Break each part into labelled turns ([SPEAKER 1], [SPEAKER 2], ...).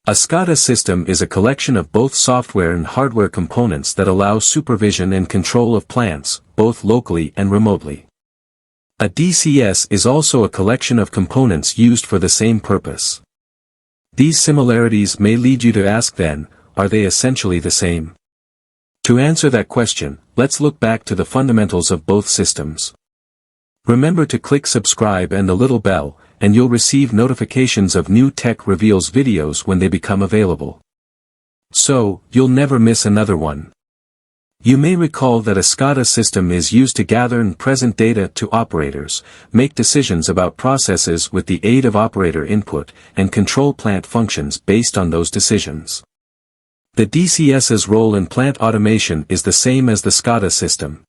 [SPEAKER 1] A SCADA system is a collection of both software and hardware components that allow supervision and control of plants, both locally and remotely. A DCS is also a collection of components used for the same purpose. These similarities may lead you to ask then, are they essentially the same? To answer that question, let's look back to the fundamentals of both systems. Remember to click subscribe and the little bell, and you'll receive notifications of new Tech Reveals videos when they become available. So, you'll never miss another one. You may recall that a SCADA system is used to gather and present data to operators, make decisions about processes with the aid of operator input, and control plant functions based on those decisions. The DCS's role in plant automation is the same as the SCADA system.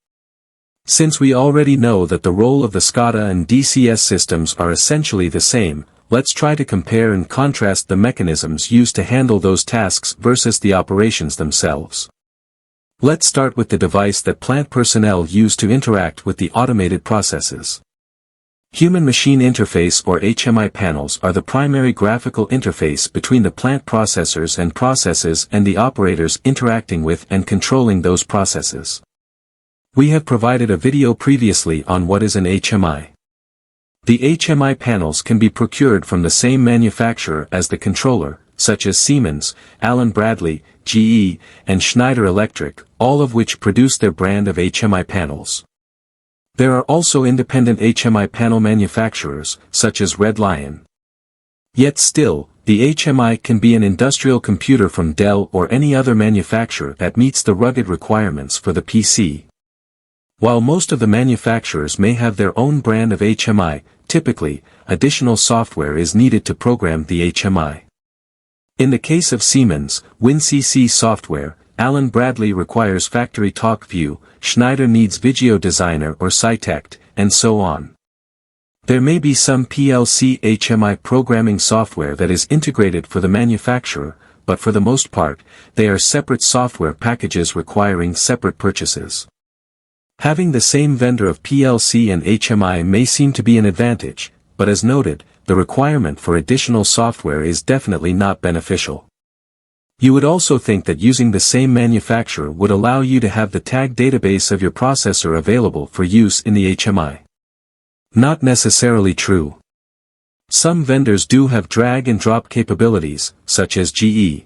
[SPEAKER 1] Since we already know that the role of the SCADA and DCS systems are essentially the same, let's try to compare and contrast the mechanisms used to handle those tasks versus the operations themselves. Let's start with the device that plant personnel use to interact with the automated processes. Human-machine interface or HMI panels are the primary graphical interface between the plant processors and processes and the operators interacting with and controlling those processes. We have provided a video previously on what is an HMI. The HMI panels can be procured from the same manufacturer as the controller, such as Siemens, Allen-Bradley, GE, and Schneider Electric, all of which produce their brand of HMI panels. There are also independent HMI panel manufacturers, such as Red Lion. Yet still, the HMI can be an industrial computer from Dell or any other manufacturer that meets the rugged requirements for the PC. While most of the manufacturers may have their own brand of HMI, typically, additional software is needed to program the HMI. In the case of Siemens, WinCC software, Allen-Bradley requires Factory Talk View, Schneider needs Vigio Designer or Cytect, and so on. There may be some PLC HMI programming software that is integrated for the manufacturer, but for the most part, they are separate software packages requiring separate purchases. Having the same vendor of PLC and HMI may seem to be an advantage, but as noted, the requirement for additional software is definitely not beneficial. You would also think that using the same manufacturer would allow you to have the tag database of your processor available for use in the HMI. Not necessarily true. Some vendors do have drag and drop capabilities, such as GE.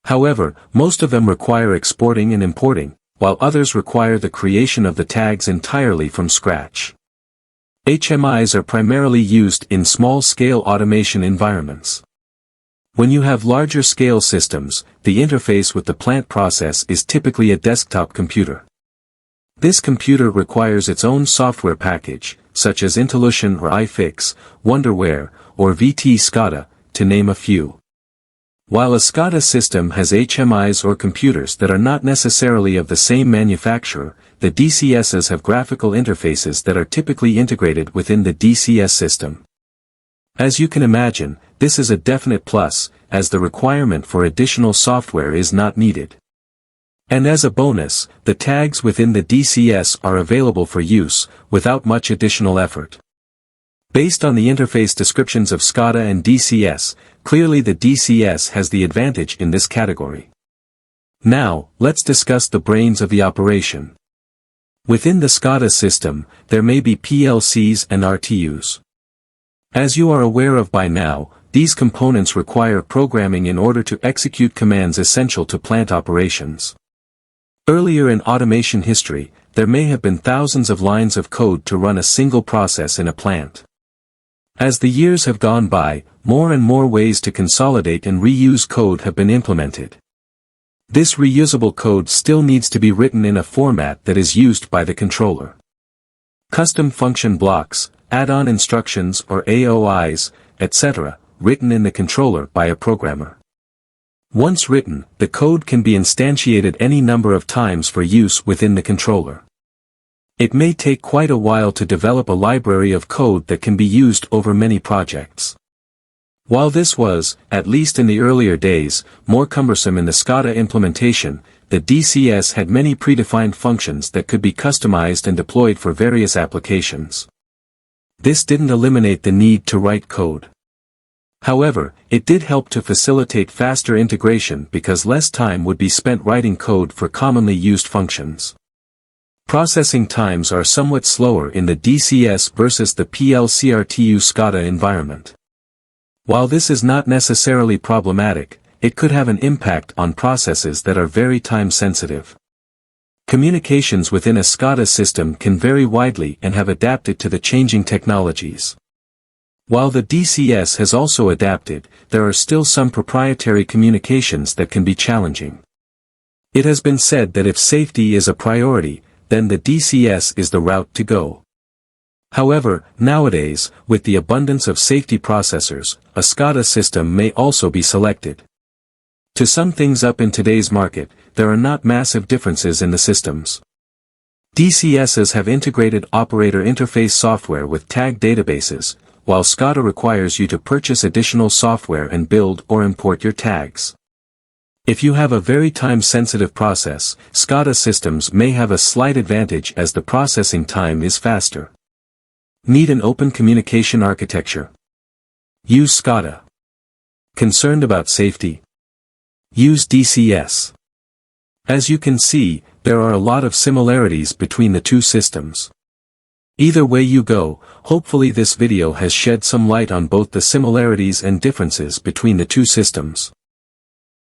[SPEAKER 1] However, most of them require exporting and importing, while others require the creation of the tags entirely from scratch. HMIs are primarily used in small-scale automation environments. When you have larger-scale systems, the interface with the plant process is typically a desktop computer. This computer requires its own software package, such as Intellution or iFix, Wonderware, or VT SCADA, to name a few. While a SCADA system has HMIs or computers that are not necessarily of the same manufacturer, the DCSs have graphical interfaces that are typically integrated within the DCS system. As you can imagine, this is a definite plus, as the requirement for additional software is not needed. And as a bonus, the tags within the DCS are available for use, without much additional effort. Based on the interface descriptions of SCADA and DCS, clearly the DCS has the advantage in this category. Now, let's discuss the brains of the operation. Within the SCADA system, there may be PLCs and RTUs. As you are aware of by now, these components require programming in order to execute commands essential to plant operations. Earlier in automation history, there may have been thousands of lines of code to run a single process in a plant. As the years have gone by, more and more ways to consolidate and reuse code have been implemented. This reusable code still needs to be written in a format that is used by the controller. Custom function blocks, add-on instructions or AOIs, etc., written in the controller by a programmer. Once written, the code can be instantiated any number of times for use within the controller. It may take quite a while to develop a library of code that can be used over many projects. While this was, at least in the earlier days, more cumbersome in the SCADA implementation, the DCS had many predefined functions that could be customized and deployed for various applications. This didn't eliminate the need to write code. However, it did help to facilitate faster integration because less time would be spent writing code for commonly used functions. Processing times are somewhat slower in the DCS versus the PLC SCADA environment. While this is not necessarily problematic, it could have an impact on processes that are very time-sensitive. Communications within a SCADA system can vary widely and have adapted to the changing technologies. While the DCS has also adapted, there are still some proprietary communications that can be challenging. It has been said that if safety is a priority, then the DCS is the route to go. However, nowadays, with the abundance of safety processors, a SCADA system may also be selected. To sum things up in today's market, there are not massive differences in the systems. DCSs have integrated operator interface software with tag databases, while SCADA requires you to purchase additional software and build or import your tags. If you have a very time-sensitive process, SCADA systems may have a slight advantage as the processing time is faster. Need an open communication architecture? Use SCADA. Concerned about safety? Use DCS. As you can see, there are a lot of similarities between the two systems. Either way you go, hopefully this video has shed some light on both the similarities and differences between the two systems.